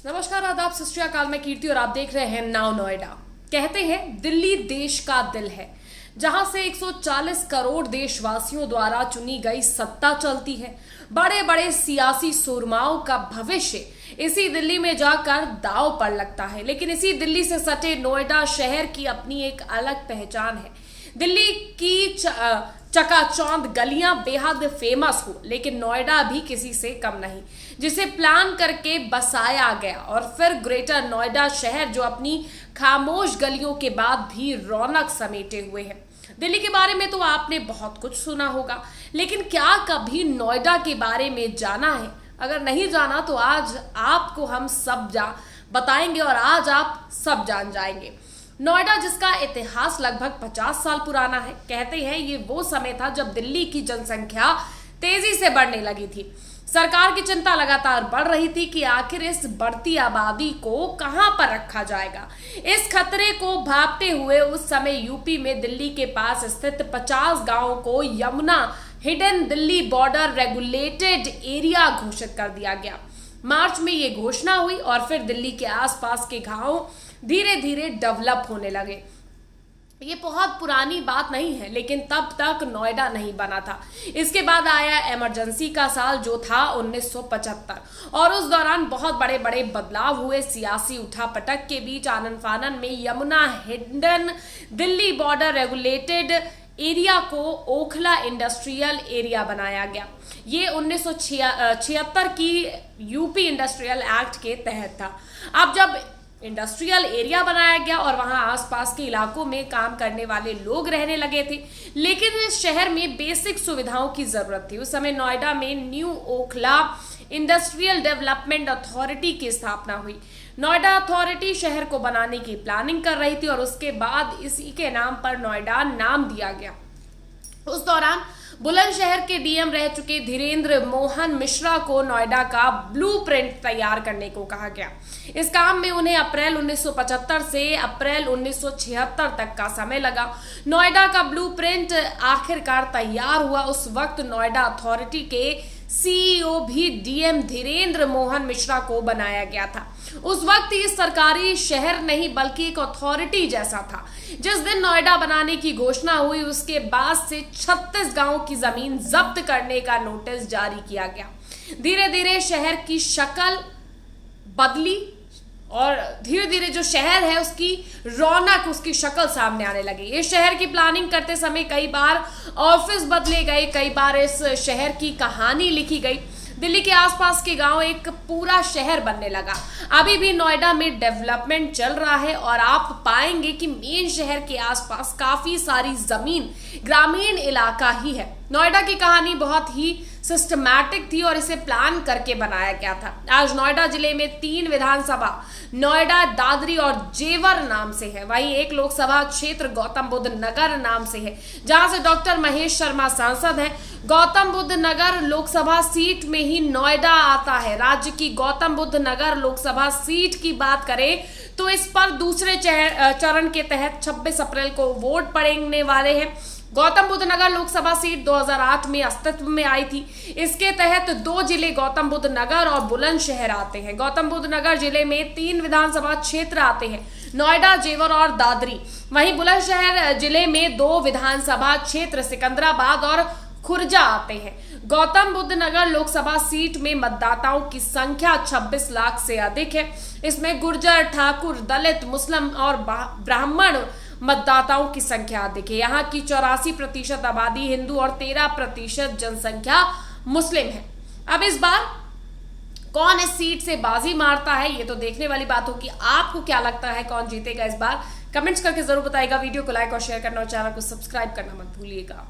नमस्कार, आदाब, सत श्री अकाल। मैं कीर्ति और आप देख रहे हैं नाउ नोएडा। कहते हैं दिल्ली देश का दिल है, जहां से 140 करोड़ देशवासियों द्वारा चुनी गई सत्ता चलती है। बड़े बड़े सियासी सुरमाओं का भविष्य इसी दिल्ली में जाकर दांव पर लगता है। लेकिन इसी दिल्ली से सटे नोएडा शहर की अपनी एक अलग पहचान है। दिल्ली की चकाचौंध गलियां बेहद फेमस हो, लेकिन नोएडा भी किसी से कम नहीं, जिसे प्लान करके बसाया गया। और फिर ग्रेटर नोएडा शहर जो अपनी खामोश गलियों के बाद भी रौनक समेटे हुए है। दिल्ली के बारे में तो आपने बहुत कुछ सुना होगा, लेकिन क्या कभी नोएडा के बारे में जाना है? अगर नहीं जाना तो आज आपको हम सब बताएंगे और आज आप सब जान जाएंगे। नोएडा, जिसका इतिहास लगभग 50 साल पुराना है, कहते हैं ये वो समय था जब दिल्ली की जनसंख्या तेजी से बढ़ने लगी थी। सरकार की चिंता लगातार बढ़ रही थी कि आखिर इस बढ़ती आबादी को कहां पर रखा जाएगा। इस खतरे को भांपते हुए उस समय यूपी में दिल्ली के पास स्थित 50 गांवों को Yamuna hidden Delhi border regulated area घोषित कर दिया गया। मार्च में ये घोषणा हुई और फिर दिल्ली के आसपास के गांव धीरे धीरे डेवलप होने लगे। ये बहुत पुरानी बात नहीं है, लेकिन तब तक नोएडा नहीं बना था। इसके बाद आया इमरजेंसी का साल, जो था 1975, और उस दौरान बहुत बड़े बड़े बदलाव हुए। सियासी उठापटक के बीच आनन फानन में Yamuna hidden Delhi border regulated area को ओखला इंडस्ट्रियल एरिया बनाया गया। ये 1976 की यूपी इंडस्ट्रियल एक्ट के तहत था। अब जब इंडस्ट्रियल एरिया बनाया गया और वहां आसपास के इलाकों में काम करने वाले लोग रहने लगे थे, लेकिन इस शहर में बेसिक सुविधाओं की जरूरत थी। उस समय नोएडा में new Okhla industrial development authority की स्थापना हुई। नोएडा अथॉरिटी शहर को बनाने की प्लानिंग कर रही थी और उसके बाद इसी के नाम पर नोएडा नाम दिया गया। उस दौरान बुलंदशहर के डीएम रह चुके धीरेन्द्र मोहन मिश्रा को नोएडा का ब्लूप्रिंट तैयार करने को कहा गया। इस काम में उन्हें अप्रैल 1975 से अप्रैल 1976 तक का समय लगा। नोएडा का ब्लूप्रिंट आखिरकार तैयार हुआ। उस वक्त नोएडा अथॉरिटी के सीईओ भी डीएम धीरेन्द्र मोहन मिश्रा को बनाया गया था। उस वक्त ये सरकारी शहर नहीं बल्कि एक अथॉरिटी जैसा था। जिस दिन नोएडा बनाने की घोषणा हुई, उसके बाद से 36 गांवों की जमीन जब्त करने का नोटिस जारी किया गया। धीरे धीरे शहर की शक्ल बदली और धीरे धीरे जो शहर है उसकी रौनक, उसकी शक्ल सामने आने लगी। इस शहर की प्लानिंग करते समय कई बार ऑफिस बदले गए, कई बार इस शहर की कहानी लिखी गई। दिल्ली के आसपास के गांव एक पूरा शहर बनने लगा। अभी भी नोएडा में डेवलपमेंट चल रहा है और आप पाएंगे कि मेन शहर के आसपास काफी सारी जमीन ग्रामीण इलाका ही है। नोएडा की कहानी बहुत ही सिस्टमैटिक थी और इसे प्लान करके बनाया गया था। आज नोएडा जिले में 3 विधानसभा नोएडा, दादरी और जेवर नाम से है। वहीं एक लोकसभा क्षेत्र गौतम बुद्ध नगर नाम से है, जहां से डॉक्टर महेश शर्मा सांसद हैं। गौतम बुद्ध नगर लोकसभा सीट में ही नोएडा आता है। राज्य की गौतम बुद्ध नगर लोकसभा सीट की बात करें तो इस पर दूसरे चरण के तहत 26 अप्रैल को वोट पड़ने वाले हैं। गौतम बुद्ध नगर लोकसभा सीट 2008 में अस्तित्व में आई थी। इसके तहत 2 जिले गौतम बुद्ध नगर और बुलंदशहर आते हैं। गौतम बुद्ध नगर जिले में 3 विधानसभा क्षेत्र आते हैं, नोएडा, जेवर और दादरी। वहीं बुलंदशहर जिले में 2 विधानसभा क्षेत्र सिकंदराबाद और खुर्जा आते हैं। गौतम बुद्ध नगर लोकसभा सीट में मतदाताओं की संख्या 26 लाख से अधिक है। इसमें गुर्जर, ठाकुर, दलित, मुस्लिम और ब्राह्मण मतदाताओं की संख्या अधिक है। यहाँ की 84% आबादी हिंदू और 13% जनसंख्या मुस्लिम है। अब इस बार कौन इस सीट से बाजी मारता है, ये तो देखने वाली बात होगी। आपको क्या लगता है कौन जीतेगा इस बार? कमेंट्स करके जरूर बताइएगा। वीडियो को लाइक और शेयर करना और चैनल को सब्सक्राइब करना मत भूलिएगा।